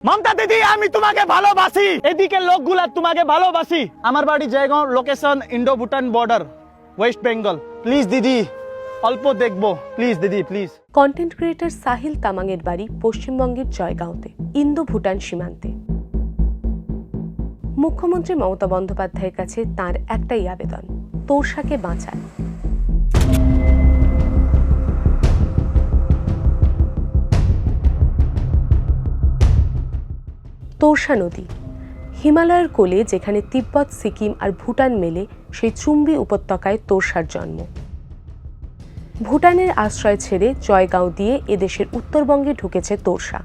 মমতা দিদি আমি তোমাকে ভালোবাসি, এদিকে লোকগুলা তোমাকে ভালোবাসি। আমার বাড়ি Jaigaon, location Indo Bhutan border, West Bengal. Please দিদি অল্প দেখবো, প্লিজ দিদি প্লিজ। কন্টেন্ট ক্রিয়েটর সাহিল তামাংয়ের বাড়ি পশ্চিমবঙ্গের জয়গাঁওতে, ইন্দো ভুটান সীমান্তে। মুখ্যমন্ত্রী মমতা বন্দ্যোপাধ্যায়ের কাছে তার একটাই আবেদন, তোর্সাকে বাঁচান। তোর্সা নদী হিমালয়ের কোলে, যেখানে তিব্বত, সিকিম আর ভুটান মেলে, সেই চুম্বি উপত্যকায় তোর্সার জন্ম। ভুটানের আশ্রয় ছেড়ে জয়গাঁও দিয়ে এদেশের উত্তরবঙ্গে ঢুকেছে তোর্সা।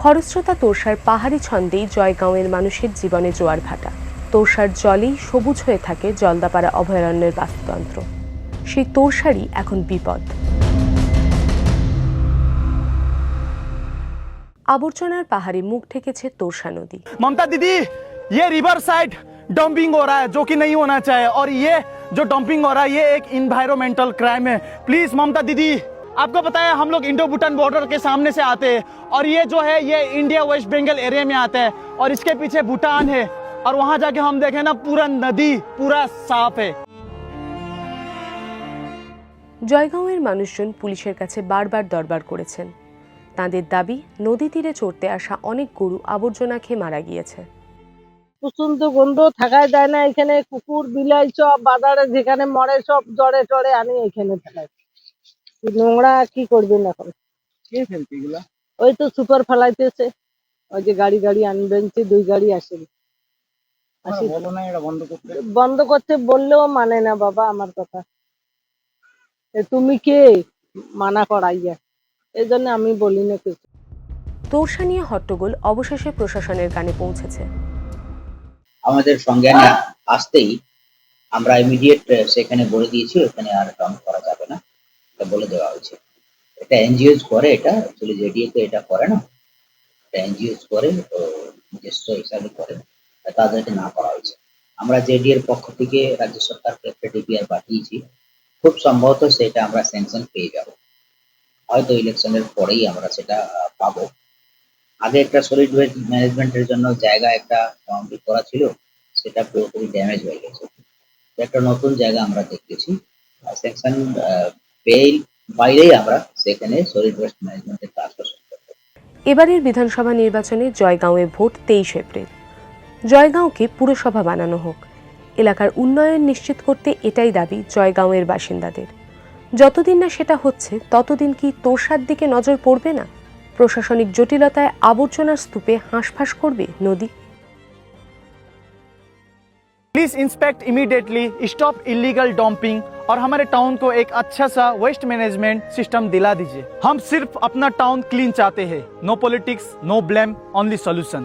খরস্রোতা তোর্সার পাহাড়ি ছন্দেই জয়গাঁওয়ের মানুষের জীবনে জোয়ার ভাটা। তোর্সার জলেই সবুজ হয়ে থাকে জলদাপাড়া অভয়ারণ্যের বাস্তুতন্ত্র। সেই তোর্সারই এখন বিপদ। আবর্জনার পাহাড়ে মুখ ঠেকেছে তোর্সা নদী। ममता दीदी ये रिवर साइड डंपिंग हो रहा है जो कि नहीं होना चाहिए, और ये जो डंपिंग हो रहा है ये एक इन्वायरमेंटल क्राइम है। प्लीज ममता दीदी, आपको पता है हम लोग इंडो भूटान बॉर्डर के सामने से आते हैं, और ये जो है ये इंडिया वेस्ट बंगाल एरिया में आता है, और इसके पीछे भूटान है, और वहां जाके हम देखें ना पूरा नदी पूरा साफ है। জয়গাঁওয়ের মানুষজন পুলিশের কাছে বারবার দরবার করেছেন। তাদের দাবি, নদী তীরে চড়তে আসা অনেক গরু আবর্জনা খেয়ে মারা গিয়েছে। প্রচন্ড গন্ধ, থাকাই যায় না এখানে। কুকুর বিলাই সব বাজারে যেখানে মরে সব জড়ে টড়ে আনি এখানে ফেলাই। নোংরা কি করবেন এখন? ওই তো সুপার ফেলাইতেছে, ওই যে গাড়ি গাড়ি আনবেনছে, 2 গাড়ি আসেন। বন্ধ করতে বললেও মানে না বাবা আমার কথা। তুমি কে মানা করাইয়া? এই জন্য আমি বলি না কিছু। তোর্সা নিয়ে হট্টগোল অবশেষে প্রশাসনের কানে পৌঁছেছে। আমাদের সঙ্গে আসতেই আমরা ইমিডিয়েট সেখানে বলে দিয়েছি ওখানে আর কাম করা যাবে না, এটা বলে দেওয়া হয়েছে। এটা এনজিওস করে, এটা অ্যাকচুয়ালি জেডিএ তো এটা করে না, এটা এনজিওস করে, তো নিজস্ব হিসাবে করে, তাদেরকে না করা হয়েছে। আমরা জেডিএর পক্ষ থেকে রাজ্য সরকারকে একটা ডিপিআর পাঠিয়েছি, খুব সম্ভবত সেটা আমরা স্যাংশন পেয়ে যাব, হয়তো ইলেকশনের পরেই আমরা সেটা পাবো। আগে একটা সলিড ওয়েস্ট ম্যানেজমেন্টের জন্য জায়গা একটা বাউন্ডারি করা ছিল, সেটা পুরোপুরি ড্যামেজ হয়ে গেছে। একটা নতুন জায়গা আমরা দেখতেছি, সেকশন পেইল বাইরেই আমরা সেখানে সলিড ওয়েস্ট ম্যানেজমেন্টের কাজটা শুরু করব। এবারের বিধানসভা নির্বাচনে জয়গাঁওয়ে ভোট 23 এপ্রিল। জয়গাঁওকে পুরসভা বানানো হোক। এলাকার উন্নয়ন নিশ্চিত করতে এটাই দাবি জয়গাঁওয়ের বাসিন্দাদের। যতদিন না সেটা হচ্ছে ততদিন কি তোর্সার দিকে নজর পড়বে না? প্রশাসনিক জটিলতায় আবর্জনার স্তূপে হাঁসফাঁস করবে নদী। Please inspect immediately, stop illegal dumping, और हमारे टाउन को एक अच्छा सा वेस्ट मैनेजमेंट सिस्टम दिला दीजिए। हम सिर्फ अपना टाउन क्लीन चाहते हैं। No politics, no blame, only solution.